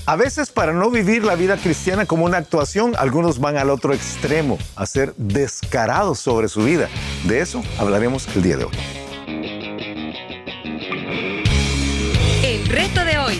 A veces, para no vivir la vida cristiana como una actuación, algunos van al otro extremo, a ser descarados sobre su vida. De eso hablaremos el día de hoy. El reto de hoy.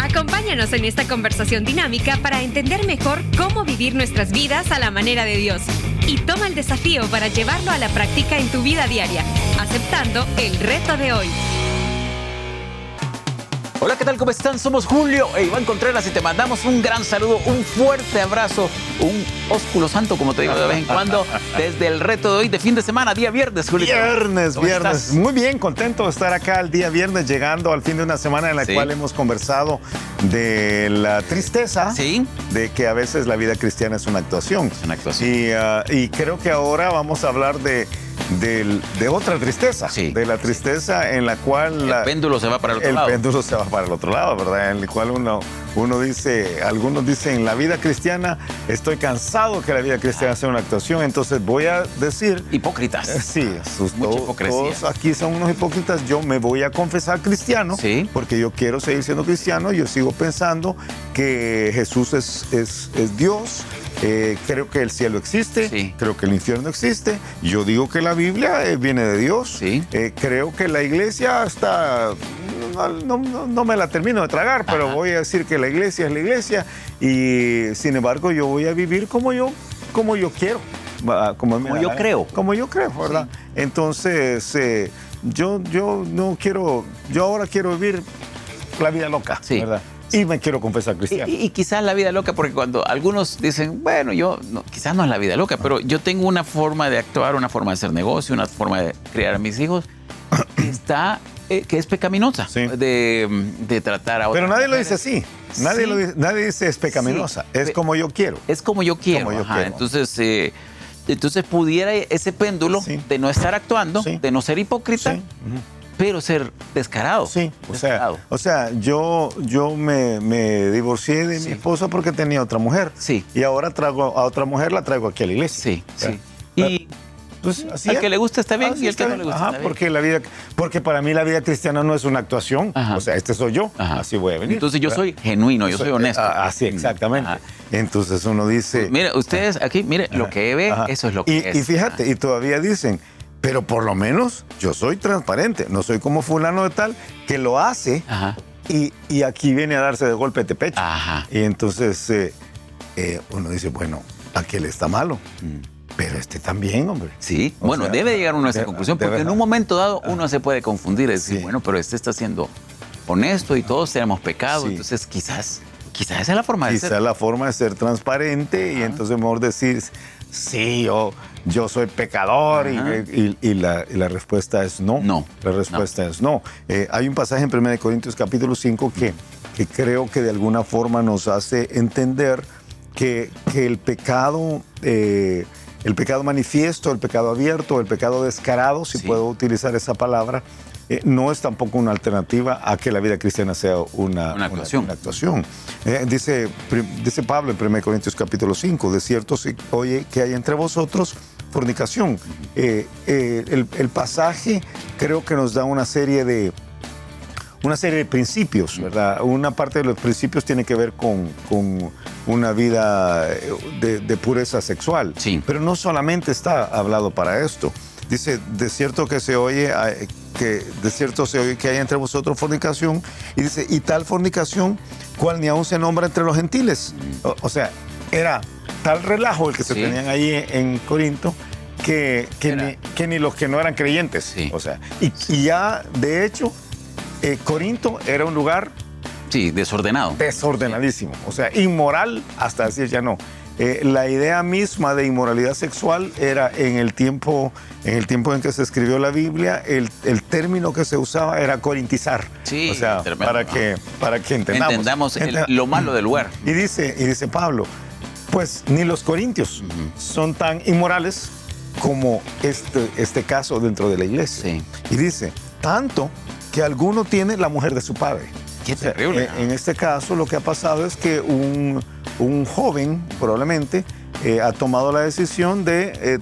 Acompáñanos en esta conversación dinámica para entender mejor cómo vivir nuestras vidas a la manera de Dios. Y toma el desafío para llevarlo a la práctica en tu vida diaria, aceptando el reto de hoy. Hola, ¿qué tal? ¿Cómo están? Somos Julio e Iván Contreras y te mandamos un gran saludo, un fuerte abrazo, un ósculo santo, como te digo de vez en cuando, desde el reto de hoy de fin de semana, día viernes, Julio. Viernes. ¿Estás? Muy bien, contento de estar acá el día viernes, llegando al fin de una semana en la cual hemos conversado de la tristeza, de que a veces la vida cristiana es una actuación. Es una actuación. Y creo que ahora vamos a hablar de otra tristeza, de la tristeza en la cual el péndulo se va para el otro lado. El péndulo se va para el otro lado, ¿verdad? En el cual uno dice, algunos dicen, la vida cristiana, estoy cansado que la vida cristiana sea una actuación, entonces voy a decir... Hipócritas. Sí, mucha hipocresía. Todos aquí son unos hipócritas. Yo me voy a confesar cristiano, porque yo quiero seguir siendo cristiano. Yo sigo pensando que Jesús es Dios. Creo que el cielo existe, creo que el infierno existe. Yo digo que la Biblia viene de Dios. Creo que la iglesia está... No me la termino de tragar, pero voy a decir que la iglesia es la iglesia y sin embargo yo voy a vivir como yo quiero. Como yo creo. Como yo creo, ¿verdad? Entonces, yo ahora quiero vivir la vida loca, ¿verdad? Y me quiero confesar cristiano. Y quizás la vida loca, porque cuando algunos dicen, bueno, quizás no es la vida loca, pero yo tengo una forma de actuar, una forma de hacer negocio, una forma de criar a mis hijos que es pecaminosa, de tratar a otras. Pero nadie lo dice así. Nadie dice es pecaminosa. Es como yo quiero. Es como yo quiero. Entonces pudiera ese péndulo de no estar actuando, de no ser hipócrita, pero ser descarado. O sea, yo me divorcié de mi esposa porque tenía otra mujer. Y ahora traigo a otra mujer, la traigo aquí a la iglesia. Y pues, así al que le gusta está bien y al que no le gusta está bien. Porque para mí la vida cristiana no es una actuación. O sea, este soy yo. Así voy a venir. Entonces yo soy genuino, yo soy honesto. Así, exactamente. Entonces uno dice... Pues mire, ustedes aquí, lo que ve, eso es lo que es. Y fíjate, y todavía dicen... Pero por lo menos yo soy transparente, no soy como fulano de tal que lo hace y aquí viene a darse de golpe de pecho. Y entonces uno dice, bueno, aquel está malo, pero este también, hombre. Sí, bueno, debe llegar uno a esa conclusión, porque en un momento dado uno se puede confundir, es decir, bueno, pero este está siendo honesto y todos tenemos pecado, entonces quizás esa es la forma de ser. Quizás la forma de ser transparente y entonces mejor decir, sí, yo soy pecador y la respuesta es no. La respuesta es no. Hay un pasaje en 1 Corintios capítulo 5 que creo que de alguna forma nos hace entender que el pecado manifiesto, el pecado abierto, el pecado descarado, si puedo utilizar esa palabra, no es tampoco una alternativa a que la vida cristiana sea una actuación. Dice Pablo en 1 Corintios capítulo 5, de cierto se oye que hay entre vosotros fornicación. El pasaje creo que nos da una serie de principios, ¿verdad? Una parte de los principios tiene que ver con una vida de pureza sexual. Pero no solamente está hablado para esto. Dice, de cierto se oye que hay entre vosotros fornicación, y dice, y tal fornicación, cual ni aún se nombra entre los gentiles. O sea, era tal relajo el que se tenían ahí en Corinto, que ni los que no eran creyentes. O sea, y ya, de hecho, Corinto era un lugar... desordenado. Desordenadísimo. O sea, inmoral hasta decir ya no. La idea misma de inmoralidad sexual era en el tiempo en que se escribió la Biblia, el término que se usaba era corintizar. O sea, para que entendamos lo malo del lugar. Y dice Pablo, pues ni los corintios son tan inmorales como este caso dentro de la iglesia. Y dice, tanto que alguno tiene la mujer de su padre. Qué terrible. En este caso lo que ha pasado es que un joven probablemente ha tomado la decisión de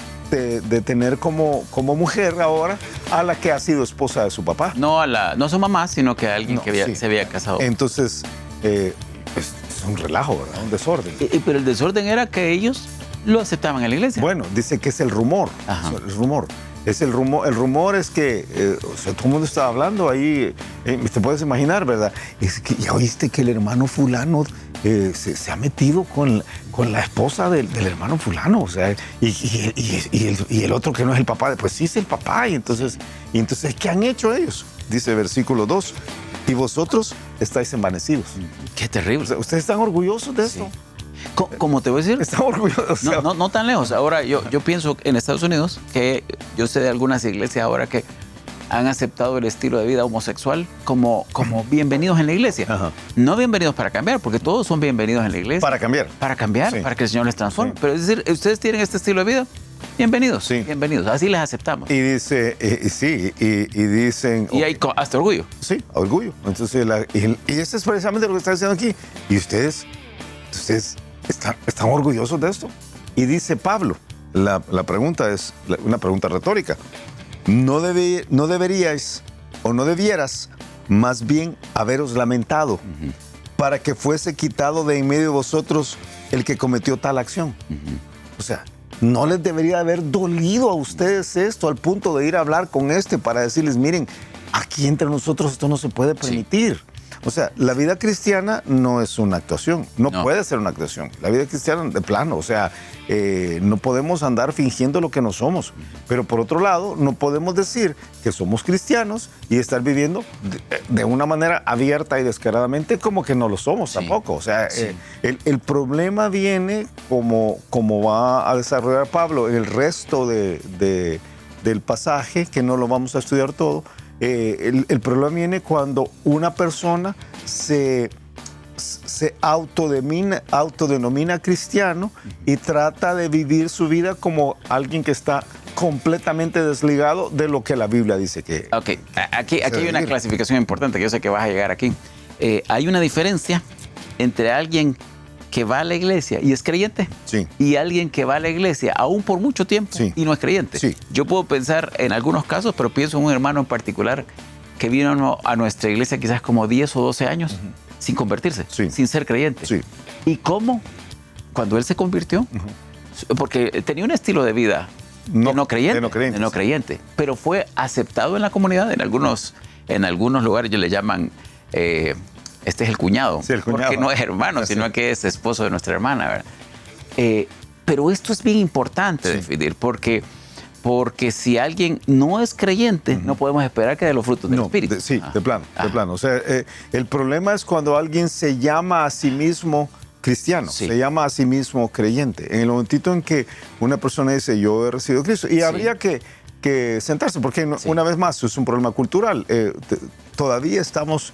tener como mujer ahora a la que ha sido esposa de su papá. No a su mamá, sino que a alguien que se había casado. Entonces, es un relajo, ¿verdad? Un desorden. Pero el desorden era que ellos lo aceptaban en la iglesia. Bueno, dice que es el rumor. Ajá. El rumor. El rumor es que todo el mundo estaba hablando ahí, te puedes imaginar, ¿verdad? Es que ya oíste que el hermano fulano se ha metido con la esposa del hermano fulano, o sea, y el otro que no es el papá, pues sí es el papá, y entonces ¿qué han hecho ellos? Dice versículo 2, y vosotros estáis envanecidos. Qué terrible. O sea, ¿ustedes están orgullosos de esto? Sí. ¿Cómo te voy a decir? Están orgullosos. O sea, No tan lejos. Ahora, yo pienso en Estados Unidos, que yo sé de algunas iglesias ahora que han aceptado el estilo de vida homosexual como bienvenidos en la iglesia. Ajá. No bienvenidos para cambiar, porque todos son bienvenidos en la iglesia. Para cambiar. Para cambiar, Sí. para que el Señor les transforme. Sí. Pero es decir, ustedes tienen este estilo de vida, bienvenidos. Sí. Bienvenidos. Así les aceptamos. Y dice, y dicen... Y hay hasta orgullo. Sí, orgullo. Entonces, y eso es precisamente lo que está diciendo aquí. Y ustedes están orgullosos de esto. Y dice Pablo, la pregunta es una pregunta retórica. ¿No deberíais o no debieras más bien haberos lamentado para que fuese quitado de en medio de vosotros el que cometió tal acción? O sea, ¿no les debería haber dolido a ustedes esto al punto de ir a hablar con para decirles, miren, aquí entre nosotros esto no se puede permitir? Sí. O sea, la vida cristiana no es una actuación, no puede ser una actuación. La vida cristiana de plano, o sea, no podemos andar fingiendo lo que no somos. Pero por otro lado, no podemos decir que somos cristianos y estar viviendo de una manera abierta y descaradamente como que no lo somos tampoco. O sea, el problema viene como va a desarrollar Pablo en el resto del pasaje, que no lo vamos a estudiar todo. El problema viene cuando una persona se autodenomina cristiano y trata de vivir su vida como alguien que está completamente desligado de lo que la Biblia dice que... Ok, aquí hay una clasificación importante que yo sé que vas a llegar aquí. Hay una diferencia entre alguien que va a la iglesia y es creyente, sí, y alguien que va a la iglesia aún por mucho tiempo, sí, y no es creyente. Sí. Yo puedo pensar en algunos casos, pero pienso en un hermano en particular que vino a nuestra iglesia quizás como 10 o 12 años sin convertirse, sí, sin ser creyente. Sí. ¿Y cómo? Cuando él se convirtió, porque tenía un estilo de vida no creyente, pero fue aceptado en la comunidad. En algunos lugares ellos le llaman... este es el cuñado, sí, porque no es hermano, sino que es esposo de nuestra hermana, ¿verdad? Pero esto es bien importante definir, porque si alguien no es creyente, no podemos esperar que dé los frutos del Espíritu. De plano. O sea, el problema es cuando alguien se llama a sí mismo cristiano, se llama a sí mismo creyente. En el momentito en que una persona dice, yo he recibido a Cristo, y habría que sentarse, porque una vez más, es un problema cultural. Todavía estamos...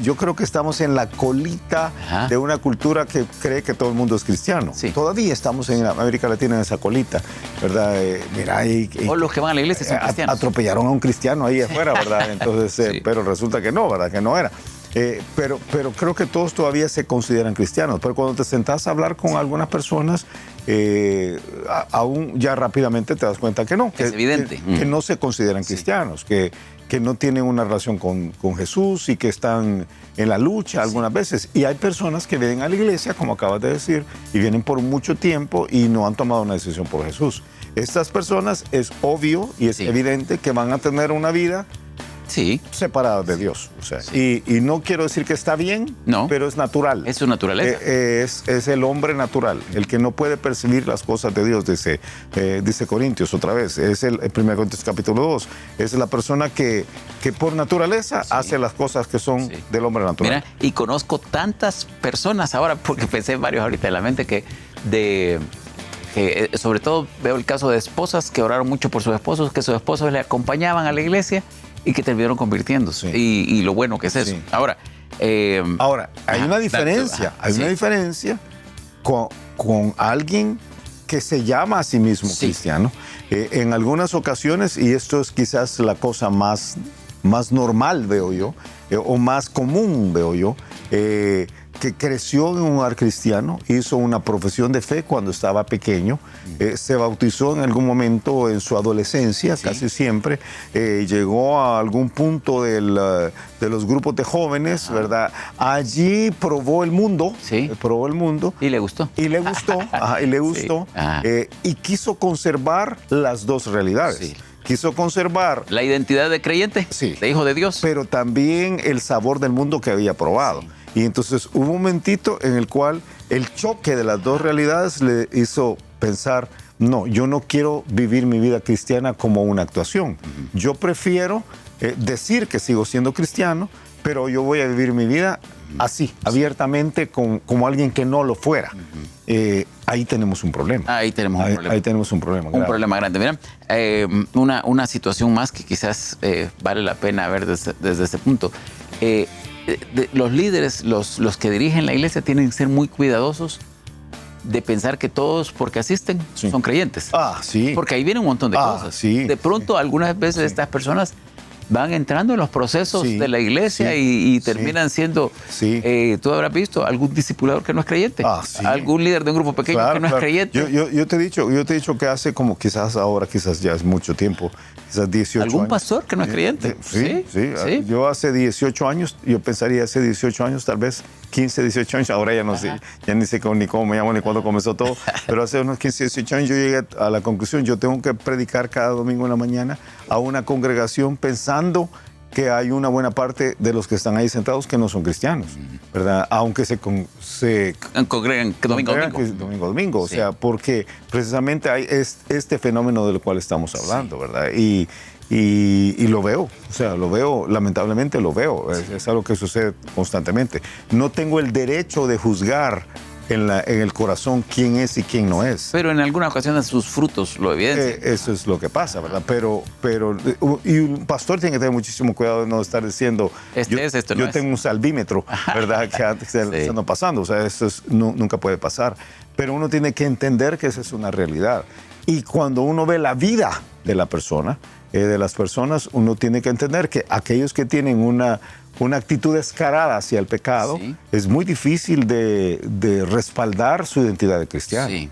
yo creo que estamos en la colita de una cultura que cree que todo el mundo es cristiano. Sí. Todavía estamos en América Latina en esa colita, ¿verdad? Mira, o los que van a la iglesia son cristianos. Atropellaron a un cristiano ahí afuera, ¿verdad? Entonces, pero resulta que no, ¿verdad? Que no era. Pero creo que todos todavía se consideran cristianos. Pero cuando te sentás a hablar con algunas personas, aún ya rápidamente te das cuenta que no. Es evidente. Que no se consideran cristianos, que no tienen una relación con Jesús y que están en la lucha algunas veces. Y hay personas que vienen a la iglesia, como acabas de decir, y vienen por mucho tiempo y no han tomado una decisión por Jesús. Estas personas es obvio y es evidente que van a tener una vida separadas de Dios. O sea, y no quiero decir que está bien, pero es natural. Es su naturaleza. Es el hombre natural, el que no puede percibir las cosas de Dios, dice Corintios otra vez. Es el 1 Corintios capítulo 2. Es la persona que por naturaleza hace las cosas que son del hombre natural. Mira, y conozco tantas personas ahora, porque pensé en varios ahorita en la mente, que sobre todo veo el caso de esposas que oraron mucho por sus esposos, que sus esposos le acompañaban a la iglesia y que terminaron convirtiéndose. Y lo bueno que es eso. Ahora, hay una diferencia. Una diferencia con alguien que se llama a sí mismo cristiano. En algunas ocasiones, y esto es quizás la cosa más normal, veo yo, o más común, veo yo, que creció en un hogar cristiano, hizo una profesión de fe cuando estaba pequeño, se bautizó en algún momento en su adolescencia, casi siempre, llegó a algún punto de los grupos de jóvenes, ¿verdad? Allí probó el mundo, probó el mundo. ¿Y le gustó? Y le gustó, y le gustó, y quiso conservar las dos realidades. Sí. Quiso conservar la identidad de creyente, de hijo de Dios, pero también el sabor del mundo que había probado. Sí. Y entonces hubo un momentito en el cual el choque de las dos realidades le hizo pensar, no, yo no quiero vivir mi vida cristiana como una actuación. Yo prefiero decir que sigo siendo cristiano, pero yo voy a vivir mi vida así, abiertamente, como alguien que no lo fuera. Ahí tenemos un problema. Ahí tenemos un problema. Ahí tenemos un problema. Un problema grande. Mira, una situación más que quizás vale la pena ver desde este punto. Los líderes, los que dirigen la iglesia, tienen que ser muy cuidadosos de pensar que todos, porque asisten, son creyentes. Sí. Porque ahí viene un montón de cosas. Sí. De pronto, algunas veces estas personas van entrando en los procesos de la iglesia y terminan siendo, tú habrás visto, algún discipulador que no es creyente, algún líder de un grupo pequeño que no es creyente. Yo te he dicho que hace como quizás ya es mucho tiempo, quizás 18 años. ¿Algún pastor que no es creyente? Sí. Yo hace 18 años, yo pensaría hace 18 años, tal vez 15, 18 años, ahora ya no sé, ya ni sé ni cómo me llamo ni cuándo comenzó todo, pero hace unos 15, 18 años yo llegué a la conclusión, yo tengo que predicar cada domingo en la mañana a una congregación pensando que hay una buena parte de los que están ahí sentados que no son cristianos, ¿verdad? Aunque se congregan domingo a domingo. O sea, porque precisamente hay este fenómeno del cual estamos hablando, ¿verdad? Y lo veo, o sea, lamentablemente lo veo, es algo que sucede constantemente. No tengo el derecho de juzgar en el corazón quién es y quién no es. Pero en alguna ocasión sus frutos lo evidencian. Eso es lo que pasa, ¿verdad? Pero y un pastor tiene que tener muchísimo cuidado de no estar diciendo, yo tengo un salvímetro, ¿verdad? Que antes está pasando, o sea, eso nunca puede pasar. Pero uno tiene que entender que esa es una realidad. Y cuando uno ve la vida de la persona, de las personas, uno tiene que entender que aquellos que tienen una actitud descarada hacia el pecado, es muy difícil de respaldar su identidad de cristiano. Sí.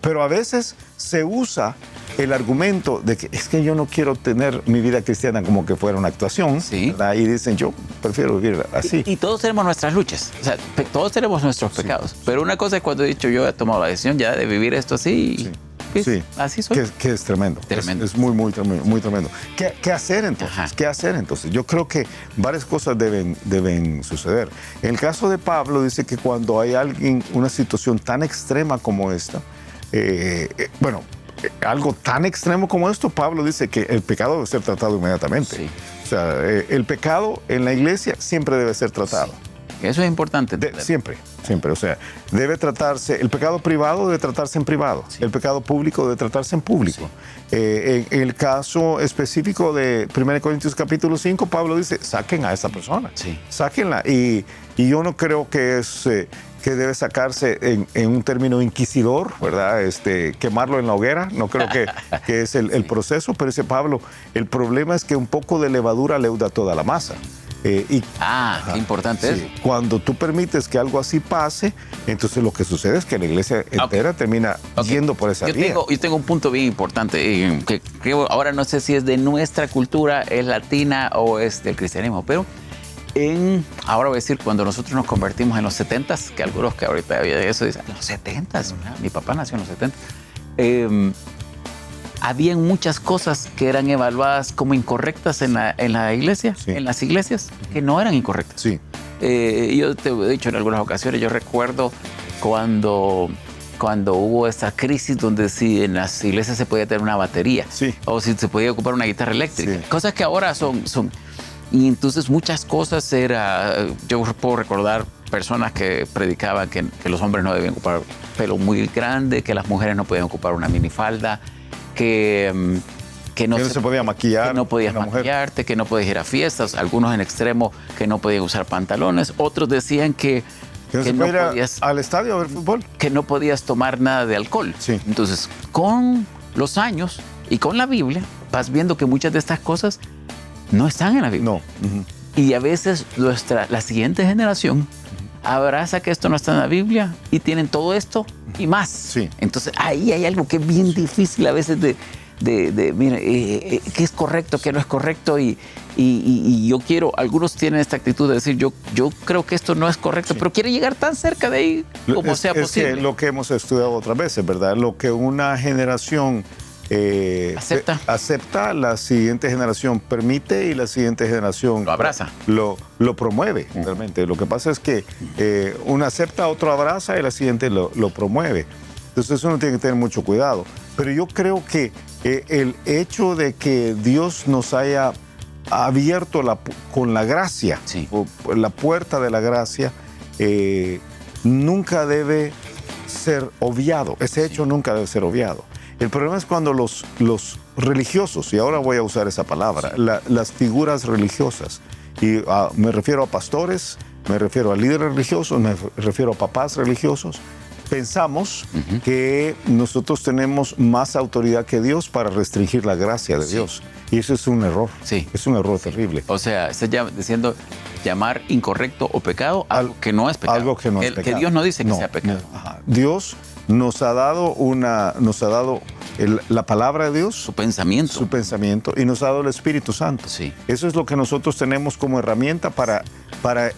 Pero a veces se usa el argumento de que es que yo no quiero tener mi vida cristiana como que fuera una actuación, ¿verdad? Y dicen, yo prefiero vivir así. Y todos tenemos nuestras luchas, o sea, todos tenemos nuestros pecados. Pero una cosa es cuando he dicho, yo he tomado la decisión ya de vivir esto así. Así soy. Que es tremendo. Es muy, muy tremendo. Muy tremendo. ¿Qué hacer entonces? ¿Qué hacer entonces? Yo creo que varias cosas deben suceder. En el caso de Pablo dice que cuando hay una situación tan extrema como esta, algo tan extremo como esto, Pablo dice que el pecado debe ser tratado inmediatamente. Sí. O sea, el pecado en la iglesia siempre debe ser tratado. Sí. Eso es importante. Siempre. O sea, debe tratarse, el pecado privado debe tratarse en privado, el pecado público debe tratarse en público. En el caso específico de 1 Corintios capítulo 5, Pablo dice, saquen a esa persona, sáquenla. Y yo no creo que debe sacarse en un término inquisidor, ¿verdad? Quemarlo en la hoguera, no creo que es el proceso, pero dice Pablo, el problema es que un poco de levadura leuda toda la masa. Qué importante es. Cuando tú permites que algo así pase, entonces lo que sucede es que la iglesia entera termina yendo por esa vía. Yo tengo un punto bien importante, que creo, ahora no sé si es de nuestra cultura, es latina o es del cristianismo, pero ahora voy a decir, cuando nosotros nos convertimos en los 70s, que algunos que ahorita había eso dicen, los 70s, mi papá nació en los 70s, habían muchas cosas que eran evaluadas como incorrectas en la iglesia, en las iglesias, que no eran incorrectas. Sí. Yo te he dicho en algunas ocasiones, yo recuerdo cuando hubo esta crisis donde si en las iglesias se podía tener una batería o si se podía ocupar una guitarra eléctrica, cosas que ahora son. Y entonces muchas cosas yo puedo recordar personas que predicaban que los hombres no debían ocupar pelo muy grande, que las mujeres no podían ocupar una minifalda, que no se podía maquillar. Que no podías maquillarte, que no podías ir a fiestas. Algunos en extremo que no podían usar pantalones. Otros decían que no podías al estadio a ver fútbol. Que no podías tomar nada de alcohol. Sí. Entonces, con los años y con la Biblia, vas viendo que muchas de estas cosas no están en la Biblia. No. Y a veces la siguiente generación abraza que esto no está en la Biblia y tienen todo esto y más. Sí. Entonces ahí hay algo que es bien difícil a veces mira, qué es correcto, qué no es correcto y yo quiero, algunos tienen esta actitud de decir yo creo que esto no es correcto, pero quiere llegar tan cerca de ahí como sea posible. Es que lo que hemos estudiado otras veces, ¿verdad? Lo que una generación acepta, la siguiente generación permite y la siguiente generación lo abraza. Lo promueve, realmente. Lo que pasa es que uno acepta, otro abraza y la siguiente lo promueve. Entonces uno tiene que tener mucho cuidado. Pero yo creo que el hecho de que Dios nos haya abierto con la gracia, sí, la puerta de la gracia, nunca debe ser obviado. Ese hecho nunca debe ser obviado. El problema es cuando los religiosos, y ahora voy a usar esa palabra, sí, las figuras religiosas, y me refiero a pastores, me refiero a líderes religiosos, me refiero a papás religiosos, pensamos que nosotros tenemos más autoridad que Dios para restringir la gracia de Dios. Y eso es un error. Sí. Es un error terrible. O sea, está diciendo llamar incorrecto o pecado algo que no es pecado. Algo que no es pecado. Que Dios no dice que sea pecado. Dios nos ha dado la palabra de Dios, su pensamiento, y nos ha dado el Espíritu Santo. Sí. Eso es lo que nosotros tenemos como herramienta para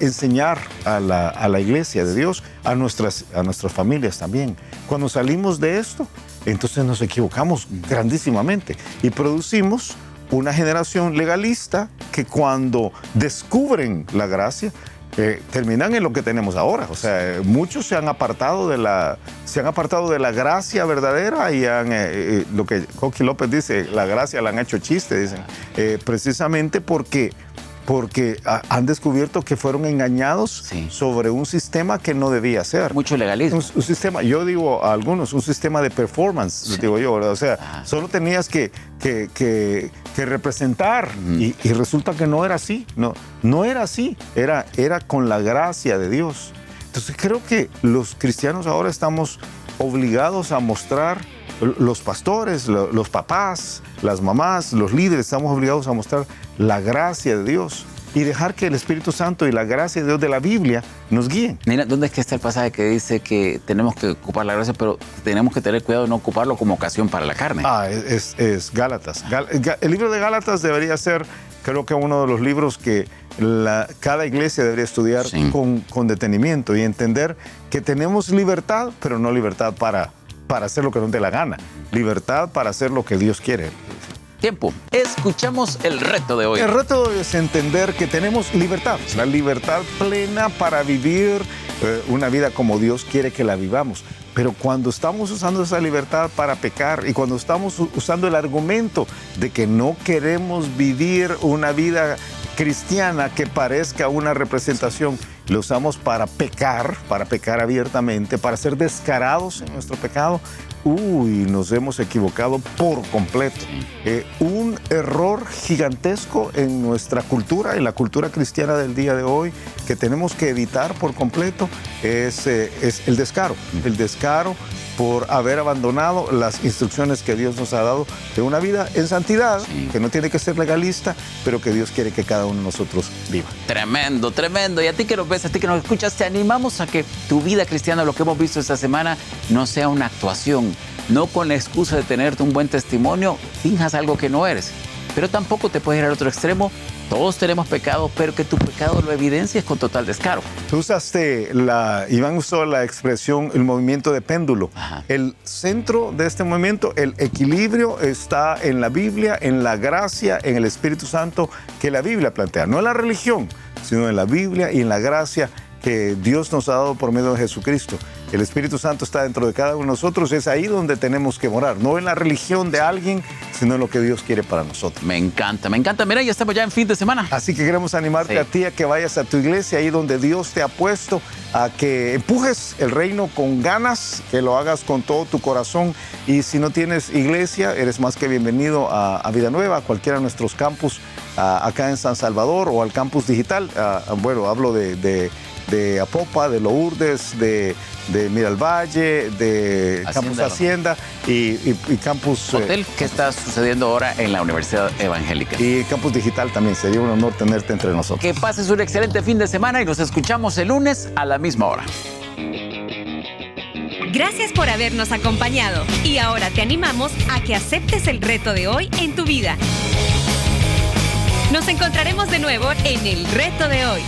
enseñar a la iglesia de Dios, a nuestras familias también. Cuando salimos de esto, entonces nos equivocamos grandísimamente y producimos una generación legalista que cuando descubren la gracia, terminan en lo que tenemos ahora. O sea, muchos se han apartado de la gracia verdadera y lo que Coqui López dice, la gracia la han hecho chiste, dicen, precisamente porque han descubierto que fueron engañados sobre un sistema que no debía ser. Mucho legalismo. Un sistema, yo digo a algunos, un sistema de performance, digo yo, ¿verdad? O sea, solo tenías que representar y resulta que no era así, no era así, era con la gracia de Dios. Entonces creo que los cristianos ahora estamos obligados a mostrar, los pastores, los papás, las mamás, los líderes, estamos obligados a mostrar la gracia de Dios y dejar que el Espíritu Santo y la gracia de Dios de la Biblia nos guíen. Mira, ¿dónde es que está el pasaje que dice que tenemos que ocupar la gracia, pero tenemos que tener cuidado de no ocuparlo como ocasión para la carne? Es Gálatas. El libro de Gálatas debería ser, creo que uno de los libros que cada iglesia debería estudiar con detenimiento y entender que tenemos libertad, pero no libertad para hacer lo que no te la gana. Libertad para hacer lo que Dios quiere. Tiempo. Escuchamos el reto de hoy. El reto es entender que tenemos libertad. La libertad plena para vivir una vida como Dios quiere que la vivamos. Pero cuando estamos usando esa libertad para pecar y cuando estamos usando el argumento de que no queremos vivir una vida cristiana que parezca una representación, lo usamos para pecar abiertamente, para ser descarados en nuestro pecado, nos hemos equivocado por completo. Un error gigantesco en nuestra cultura, en la cultura cristiana del día de hoy, que tenemos que evitar por completo, es el descaro. El descaro por haber abandonado las instrucciones que Dios nos ha dado de una vida en santidad, que no tiene que ser legalista, pero que Dios quiere que cada uno de nosotros viva. Tremendo, tremendo. Y a ti que nos ves, a ti que nos escuchas, te animamos a que tu vida cristiana, lo que hemos visto esta semana, no sea una actuación. No con la excusa de tenerte un buen testimonio, finjas algo que no eres. Pero tampoco te puedes ir al otro extremo. Todos tenemos pecado, pero que tu pecado lo evidencias con total descaro. Tú usaste, Iván usó la expresión, el movimiento de péndulo. El centro de este movimiento, el equilibrio está en la Biblia, en la gracia, en el Espíritu Santo que la Biblia plantea. No en la religión, sino en la Biblia y en la gracia que Dios nos ha dado por medio de Jesucristo. El Espíritu Santo está dentro de cada uno de nosotros, es ahí donde tenemos que morar, no en la religión de alguien, sino en lo que Dios quiere para nosotros. Me encanta, me encanta. Mira, ya estamos ya en fin de semana. Así que queremos animarte a ti a que vayas a tu iglesia, ahí donde Dios te ha puesto, a que empujes el reino con ganas, que lo hagas con todo tu corazón. Y si no tienes iglesia, eres más que bienvenido a Vida Nueva, a cualquiera de nuestros campus, acá en San Salvador o al campus digital. Bueno, hablo de de Apopa, de Lourdes, de Miralvalle, de Campus Hacienda y Campus... Hotel, ¿qué está sucediendo ahora en la Universidad Evangélica? Y Campus Digital también. Sería un honor tenerte entre nosotros. Que pases un excelente fin de semana y nos escuchamos el lunes a la misma hora. Gracias por habernos acompañado y ahora te animamos a que aceptes el reto de hoy en tu vida. Nos encontraremos de nuevo en el reto de hoy.